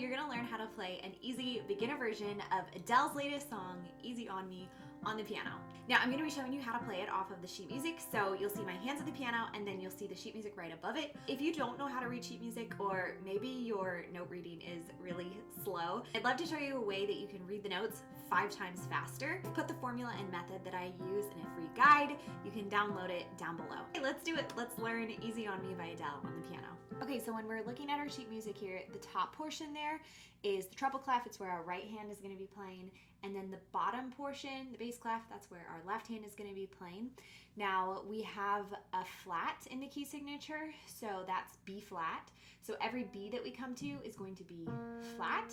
you're gonna learn how to play an easy beginner version of Adele's latest song, Easy on Me, on the piano. Now I'm gonna be showing you how to play it off of the sheet music, so you'll see my hands at the piano and then you'll see the sheet music right above it. If you don't know how to read sheet music, or maybe your note reading is really slow, I'd love to show you a way that you can read the notes 5 times faster. Put the formula and method that I use in a free guide. You can download it down below. Okay, let's do it. Let's learn Easy on Me by Adele on the piano. Okay, so when we're looking at our sheet music here, the top portion there is the treble clef. It's where our right hand is going to be playing. And then the bottom portion, the bass clef, that's where our left hand is going to be playing. Now we have a flat in the key signature, so that's B flat. So every B that we come to is going to be flat.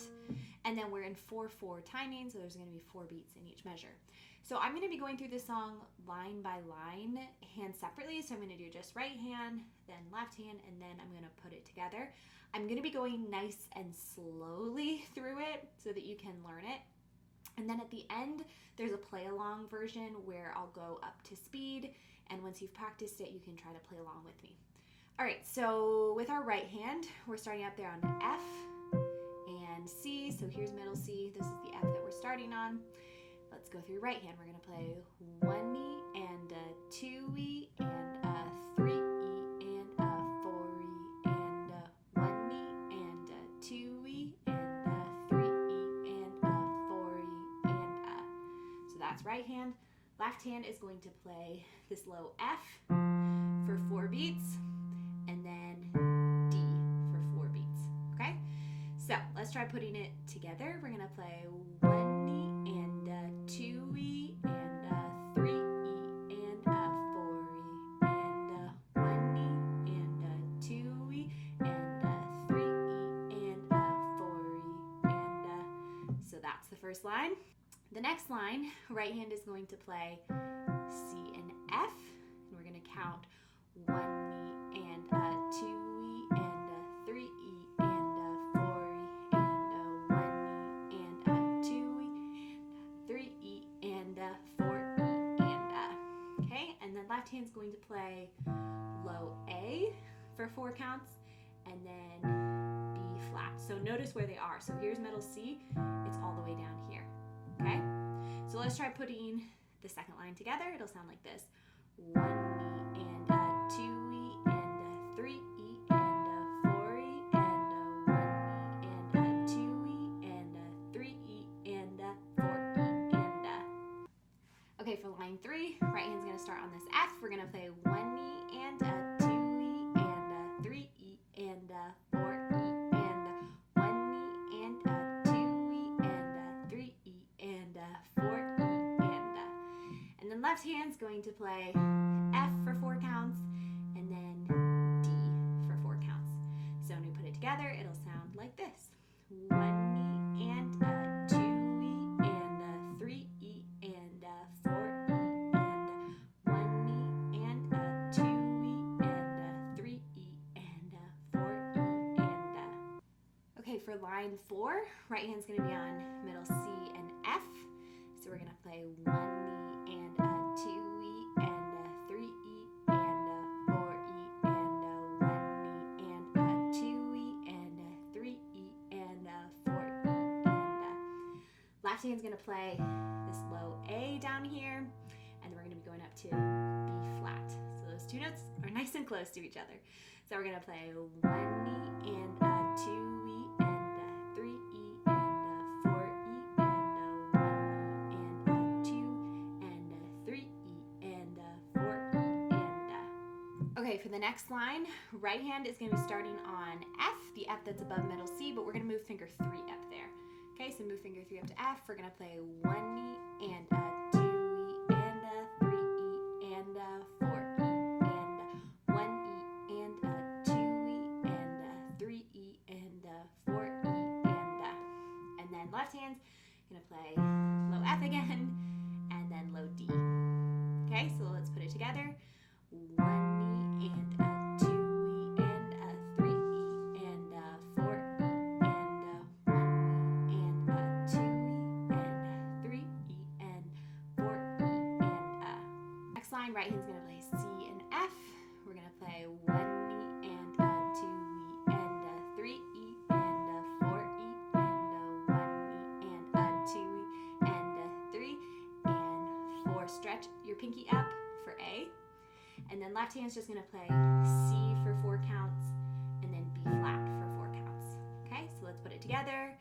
And then we're in 4/4 timing, so there's going to be 4 beats in each measure. So I'm going to be going through this song line by line, hands separately. So I'm going to do just right hand, then left hand, and then I'm going to put it together. I'm going to be going nice and slowly through it so that you can learn it. And then at the end, there's a play along version where I'll go up to speed. And once you've practiced it, you can try to play along with me. All right, so with our right hand, we're starting up there on F and C. So here's middle C. This is the F that we're starting on. Let's go through right hand. We're going to play 1E and a 2E and a 3E and a 4E and a 1E and a 2E and a 3E and a 4E and a. So that's right hand. Left hand is going to play this low F for 4 beats and then D for 4 beats. Okay? So let's try putting it together. We're going to play 1E and a 2E and a 3E and a 4E and a 1E and a 2E and a 3E and a 4E and a. So that's the first line. The next line, right hand is going to play C and F, and we're going to count 1E and a 2E and a 3E and a 4E and a 1E and a 2E and a 3E and a 4E and a. Okay, and then left hand's going to play low A for 4 counts, and then B flat. So notice where they are. So here's middle C, it's all the way down here. Okay, so let's try putting the second line together. It'll sound like this: 1E and a 2E and a 3E and a 4E and a 1E and a 2E and a 3E and a 4E and a. Okay, for line 3, right hand's going to start on this F. We're going to play 1E and a 2E and a 3E and a 4E and a 1E and a 2E and a 3E and a 4E and a. And then left hand's going to play F for 4 counts and then D for 4 counts. So when we put it together, it'll sound like this: 1E and a 2E and a 3E and a 4E and a 1E and a 2E and a 3E and a 4E and a. Okay, for line 4, right hand's going to be on middle C and F. So we're going to play 1E and a 2E and a 3E and a 4E and a 1E and a 2E and a 3E and a 4E and a. Left hand's going to play this low A down here, and then we're going to be going up to B flat. So those 2 notes are nice and close to each other. So we're going to play 1E and a 2E and a 3E and a 4E and a 1E and a 2 and a 3E and a 4E and a. Okay, for the next line, right hand is going to be starting on F, the F that's above middle C, but we're going to move finger 3 up there. Okay, so move finger 3 up to F. We're going to play 1E and a 2E and a 3E and a 4E and a 1E and a 2E and a 3E and a 4E and a. And then left hand's going to play low F again and then low D. Okay, so let's put it together: 1E and a 2E and a 3E and a 4E and a 1E and a 2E and a 3E and 4E and a. Next line, right hand's going to play C and F. We're going to play 1E and a 2E and a 3E and a 4E pinky up for A. And then left hand's just gonna play C for 4 counts, and then B flat for 4 counts. Okay, so let's put it together.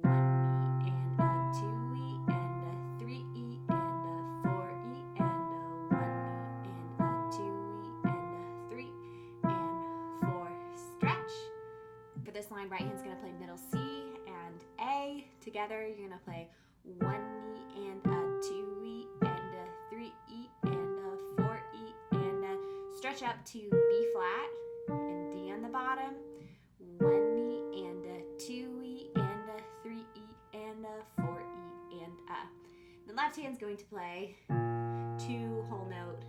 1 E and a 2 E and a 3 E and a 4 E and a 1 E and a 2 E and a 3 and 4. Stretch. For this line, right hand's gonna play middle C and A. Together, you're gonna play 1 E and a 2 E and a 3 E and a 4 E and a stretch up to B flat and D on the bottom. 1 E and a 2 E and a 3 E and a 4 E and a. The left hand's going to play 2 whole note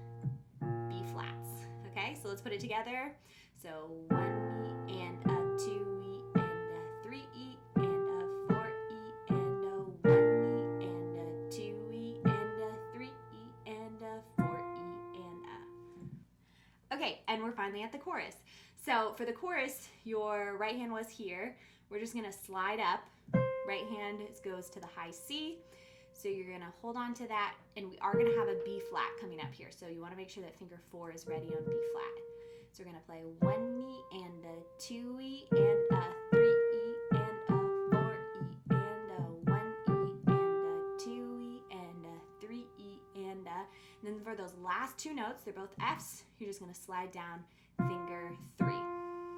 B flats. Okay, so let's put it together. So 1 E and a 2 E and a 3 E and a 4 E and a 1 E and a 2 E and a 3 E and a 4 E and a. Okay, and we're finally at the chorus. So for the chorus, your right hand was here. We're just gonna slide up. Right hand goes to the high C. So you're gonna hold on to that, and we are gonna have a B flat coming up here. So you wanna make sure that finger 4 is ready on B flat. So we're gonna play 1 E and a 2 E and a 3 E and a 4 E and a 1 E and a 2 E and a 3 E and a. And then for those last 2 notes, they're both Fs. You're just gonna slide down finger 3.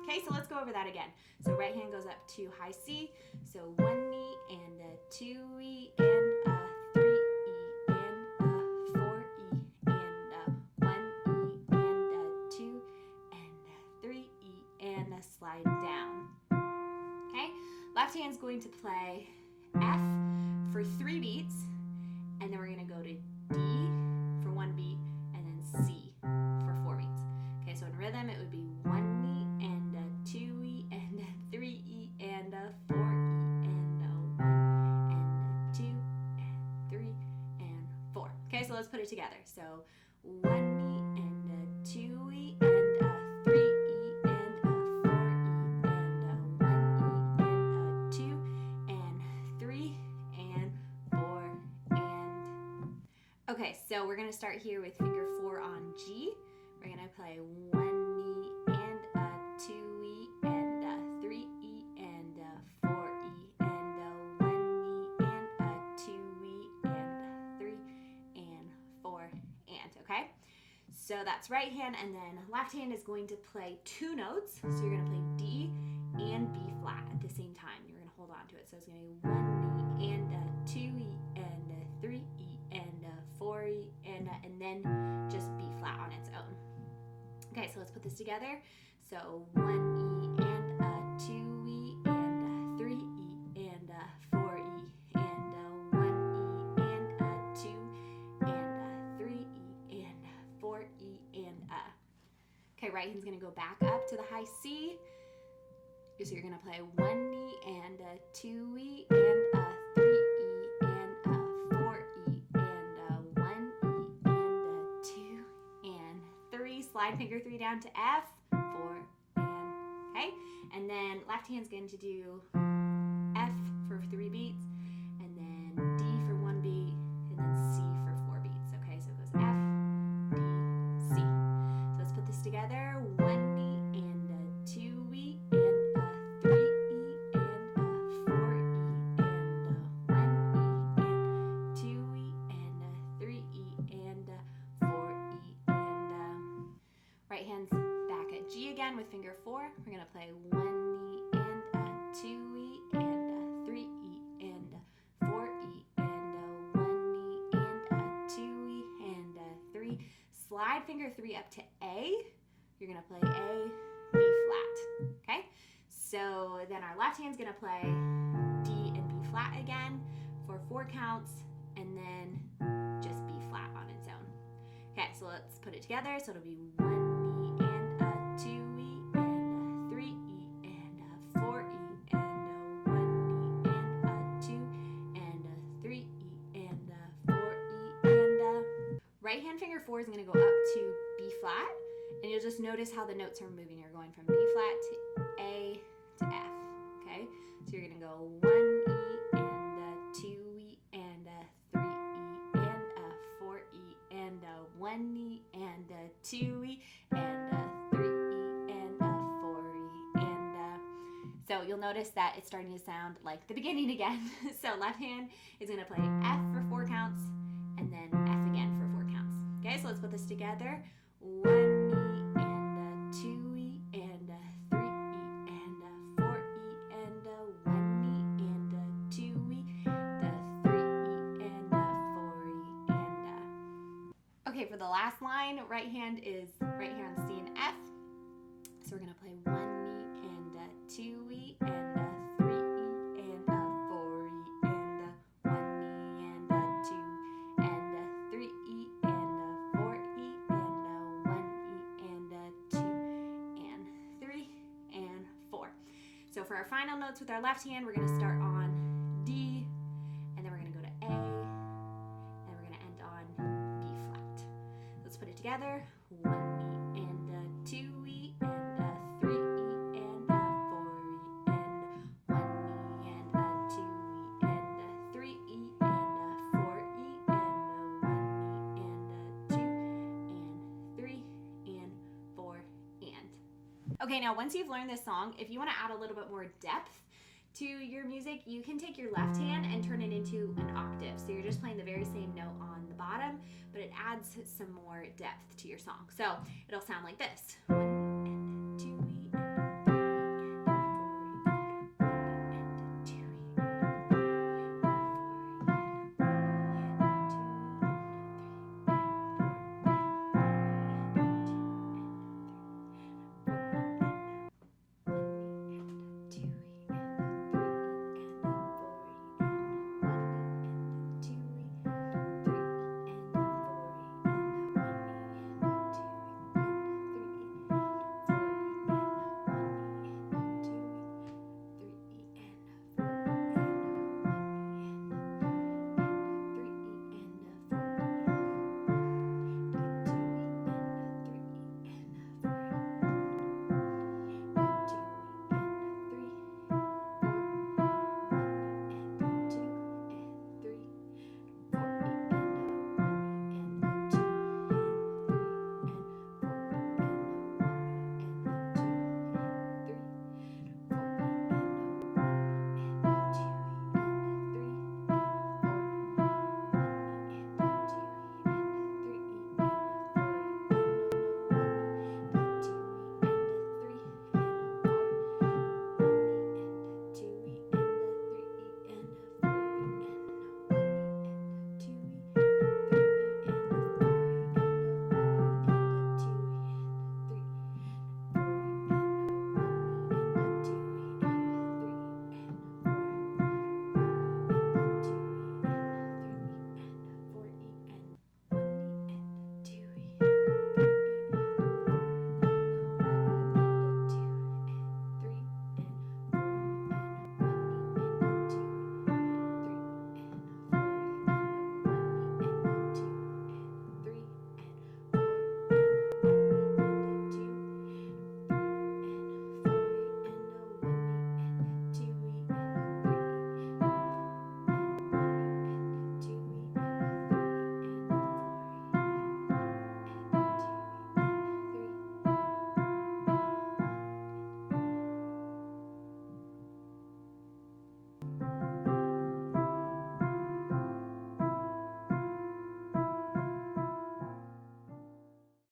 Okay, so let's go over that again. So right hand goes up to high C. So 1 E and a 2 E and a 3 E and a 4 E and a 1 E and a 2 and a 3 E and a slide down. Okay, left hand's going to play F for 3 beats, and then we're gonna go to D for 1 beat, and then C for 4 beats. Okay, so in rhythm it would be 1 E and a 2 E and a 3 E and a 4 E and a 1 and a 2 and 3 and 4. Okay, so let's put it together. So 1 E and a 2 E and a 3 E and a 4 E and a 1 E and a 2 and 3 and 4 and. Okay, so we're gonna start here with finger 4 on G. We're gonna play 1 E and a 2 E and a 3 E and a 4 E and a 1 E and a 2 E and a 3 and 4 and. Okay, so that's right hand, and then left hand is going to play 2 notes. So you're gonna play D and B flat at the same time. You're gonna hold on to it. So it's gonna be 1 E and a 2 E and a 3 E and a 4 E and then just B flat on its own. Okay, so let's put this together. So 1 E and a 2 E and a 3 E and a 4 E and a 1 E and a 2 and a 3 E and a 4 E and a. Okay, right hand's gonna go back up to the high C. So you're gonna play 1 E and a 2 E and a 3 E and a 4 E and a 1 E and a 2 and 3. Slide finger 3 down to F, 4 and. Okay, and then left hand's going to do F for 3 beats, and then D for 1 beat, and then C for 4 beats. Okay, so it goes F, D, C. So let's put this together. 1 E and a 2 E and a 3 E and a 4 E and a 1 E and 2 E and a 3 E and a 4 E and right hand's back at G again with finger 4. We're gonna play 1 E and a 2 E and a 3 E and a 4 E and a 1 E and a 2 E and a 3. Slide finger 3 up to A. You're gonna play A, B flat. Okay, so then our left hand's gonna play D and B flat again for 4 counts, and then just B flat on its own. Okay, so let's put it together. So it'll be 1 E and a 2 E and a 3 E and a 4 E and a 1 E and a 2 and a 3 E and a 4 E and a. Right hand finger 4 is going to go up to B flat, and you'll just notice how the notes are moving. You're going from B flat to A to F. Okay, so you're going to go 1 E and a 2 E and a 3 E and a 4 E and a 1 E and a 2 E and a 3 E and a 4 E and a. So you'll notice that it's starting to sound like the beginning again. So left hand is going to play F for 4 counts and then F again for 4 counts. Okay, so let's put this together. 1 E and a 2 E and a 3 E and a 4 E and a 1 E and a 2 E, the 3 E and a 4 E and a. Okay, for the last line, right hand on C and F. So we're gonna play 1 E and a 2 E and a 3 E and a 4 E and a 1 E and a 2 and a 3 E and a 4 E and a 1 E and a 2 and 3 and 4. So for our final notes with our left hand, we're gonna start on D, and then we're gonna go to A, and we're gonna end on B flat. Let's put it together. 1 E and a 2 E and a 3 E and a 4 E and 1 E and a 2 E and a 3 E and a 4 E and a 1 E and a 2 and 3 and 4 and. Okay, now once you've learned this song, if you want to add a little bit more depth to your music, you can take your left hand and turn it into an octave. So you're just playing the very same note on the bottom, but it adds some more depth to your song. So it'll sound like this. 1 and 2